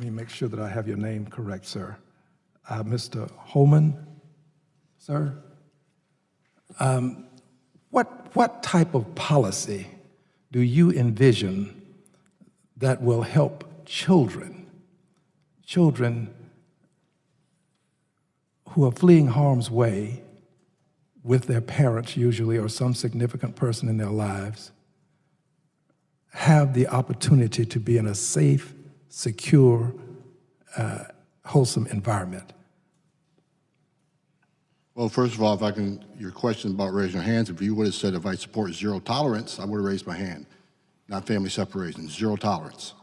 me make sure that I have your name correct, sir. Mr. Homan, sir. What type of policy do you envision that will help children who are fleeing harm's way with their parents usually or some significant person in their lives have the opportunity to be in a safe, secure, wholesome environment? Well, first of all, if I can, your question about raising your hands, if you would have said if I support zero tolerance, I would have raised my hand, not family separation, zero tolerance.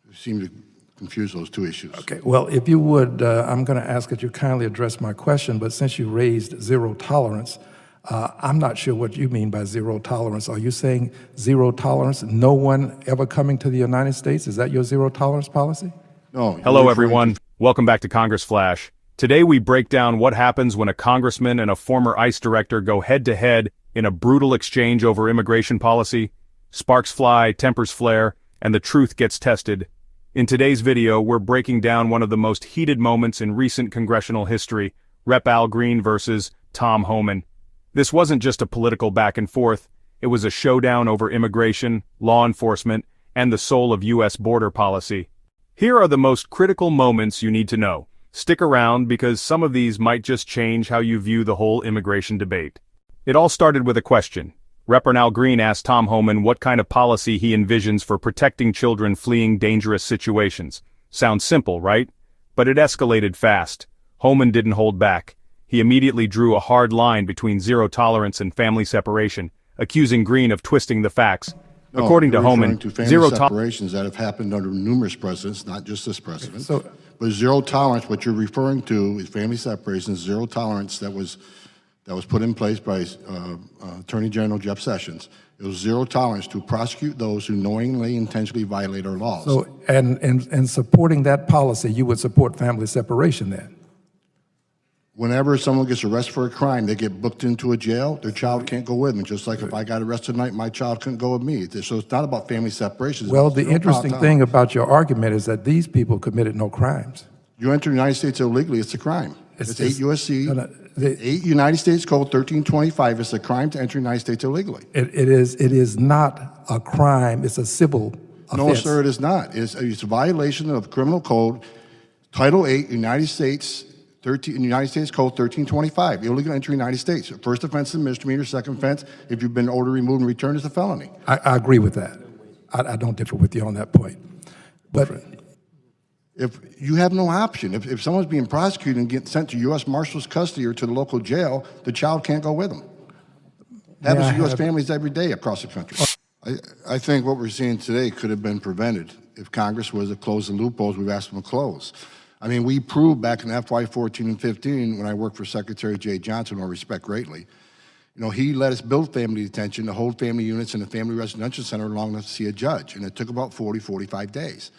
You seem to confuse those two issues. Okay, well, if you would, I'm going to ask that you kindly address my question, but since you raised zero tolerance, I'm not sure what you mean by zero tolerance. Are you saying zero tolerance, no one ever coming to the United States? Is that your zero tolerance policy? No. Hello, everyone. Welcome back to Congress Flash. Today we break down what happens when a congressman and a former ICE director go head-to-head in a brutal exchange over immigration policy. Sparks fly, tempers flare, and the truth gets tested. In today's video, we're breaking down one of the most heated moments in recent congressional history, Rep. Al Green versus Tom Homan. This wasn't just a political back and forth, it was a showdown over immigration, law enforcement, and the soul of U.S. border policy. Here are the most critical moments you need to know. Stick around because some of these might just change how you view the whole immigration debate. It all started with a question. Rep. Al Green asked Tom Homan what kind of policy he envisions for protecting children fleeing dangerous situations. Sounds simple, right? But it escalated fast. Homan didn't hold back. He immediately drew a hard line between zero tolerance and family separation, accusing Green of twisting the facts. No, according to Homan, zero separations that have happened under numerous presidents, not just this president. But zero tolerance, what you're referring to is family separations, zero tolerance that was put in place by Attorney General Jeff Sessions. It was zero tolerance to prosecute those who knowingly, intentionally violate our laws. So, and supporting that policy, you would support family separation then? Whenever someone gets arrested for a crime, they get booked into a jail, their child can't go with them. Just like if I got arrested tonight, my child couldn't go with me. So it's not about family separation. Well, the interesting thing about your argument is that these people committed no crimes. You enter the United States illegally, it's a crime. It's 8 U.S.C. 8 United States Code 1325. It's a crime to enter the United States illegally. It is not a crime. It's a civil offense. No, sir, it is not. It's a violation of Criminal Code, Title 8, United States Code 1325. Illegal entry in the United States. First offense is a misdemeanor. Second offense, if you've been ordered, removed, and returned, is a felony. I agree with that. I don't differ with you on that point. But if you have no option, if someone's being prosecuted and getting sent to U.S. Marshal's custody or to the local jail, the child can't go with them. Happens to U.S. families every day across the country. I think what we're seeing today could have been prevented if Congress was to close the loopholes we've asked them to close. I mean, we proved back in FY 14 and 15 when I worked for Secretary Jay Johnson, who I respect greatly. You know, he let us build family detention to hold family units in a family residential center long enough to see a judge, and it took about 40, 45 days.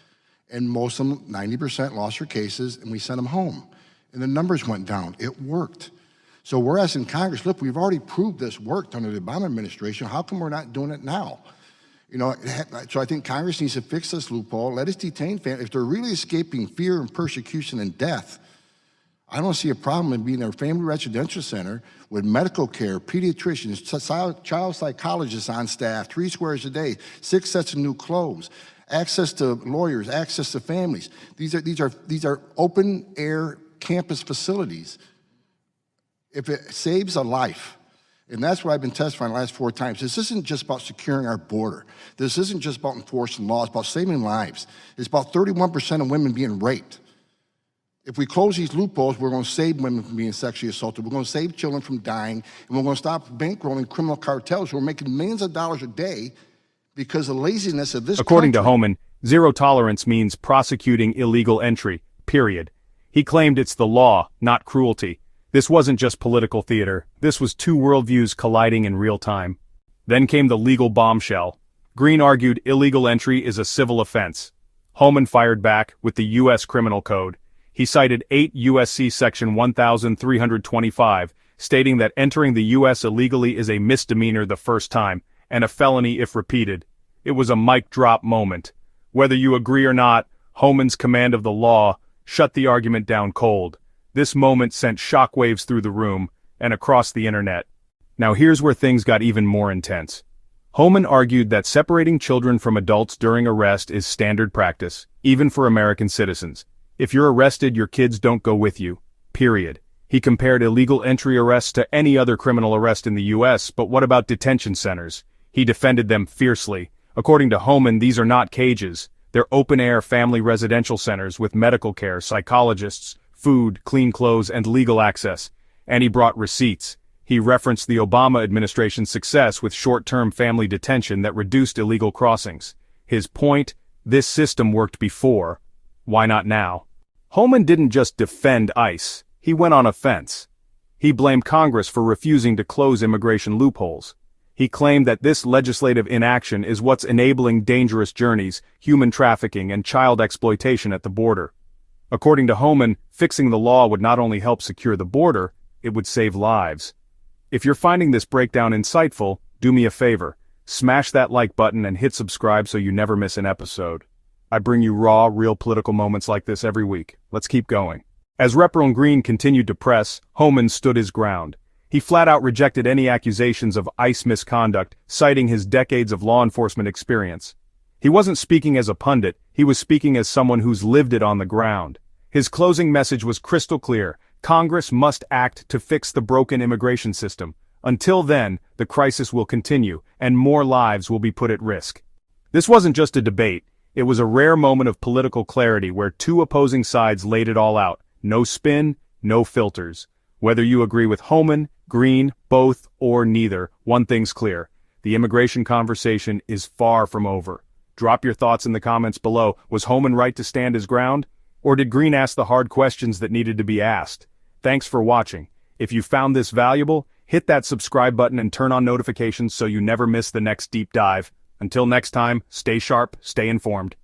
And most of them, 90% lost their cases, and we sent them home. And the numbers went down. It worked. So we're asking Congress, look, we've already proved this worked under the Obama administration. How come we're not doing it now? You know, so I think Congress needs to fix this loophole. Let us detain families. If they're really escaping fear and persecution and death, I don't see a problem in being in a family residential center with medical care, pediatricians, child psychologists on staff, 3 squares a day, 6 sets of new clothes, access to lawyers, access to families. These are open air campus facilities. If it saves a life, and that's what I've been testifying the last 4 times. This isn't just about securing our border. This isn't just about enforcing laws. It's about saving lives. It's about 31% of women being raped. If we close these loopholes, we're going to save women from being sexually assaulted. We're going to save children from dying, and we're going to stop bankrolling criminal cartels who are making millions of dollars a day because of the laziness of this According country. to Homan, zero tolerance means prosecuting illegal entry, period. He claimed it's the law, not cruelty. This wasn't just political theater, this was 2 worldviews colliding in real time. Then came the legal bombshell. Green argued illegal entry is a civil offense. Homan fired back with the U.S. Criminal Code. He cited 8 U.S.C. Section 1325, stating that entering the U.S. illegally is a misdemeanor the first time, and a felony if repeated. It was a mic drop moment. Whether you agree or not, Homan's command of the law shut the argument down cold. This moment sent shockwaves through the room and across the internet. Now here's where things got even more intense. Homan argued that separating children from adults during arrest is standard practice, even for American citizens. If you're arrested, your kids don't go with you. Period. He compared illegal entry arrests to any other criminal arrest in the U.S., but what about detention centers? He defended them fiercely. According to Homan, these are not cages. They're open-air family residential centers with medical care, psychologists, food, clean clothes, and legal access. And he brought receipts. He referenced the Obama administration's success with short-term family detention that reduced illegal crossings. His point: this system worked before. Why not now? Homan didn't just defend ICE. He went on offense. He blamed Congress for refusing to close immigration loopholes. He claimed that this legislative inaction is what's enabling dangerous journeys, human trafficking, and child exploitation at the border. According to Homan, fixing the law would not only help secure the border, it would save lives. If you're finding this breakdown insightful, do me a favor. Smash that like button and hit subscribe so you never miss an episode. I bring you raw, real political moments like this every week. Let's keep going. As Representative Green continued to press, Homan stood his ground. He flat-out rejected any accusations of ICE misconduct, citing his decades of law enforcement experience. He wasn't speaking as a pundit, he was speaking as someone who's lived it on the ground. His closing message was crystal clear: Congress must act to fix the broken immigration system. Until then, the crisis will continue, and more lives will be put at risk. This wasn't just a debate, it was a rare moment of political clarity where two opposing sides laid it all out. No spin, no filters. Whether you agree with Homan, Green, both, or neither, one thing's clear: the immigration conversation is far from over. Drop your thoughts in the comments below. Was Homan right to stand his ground? Or did Green ask the hard questions that needed to be asked? Thanks for watching. If you found this valuable, hit that subscribe button and turn on notifications so you never miss the next deep dive. Until next time, stay sharp, stay informed.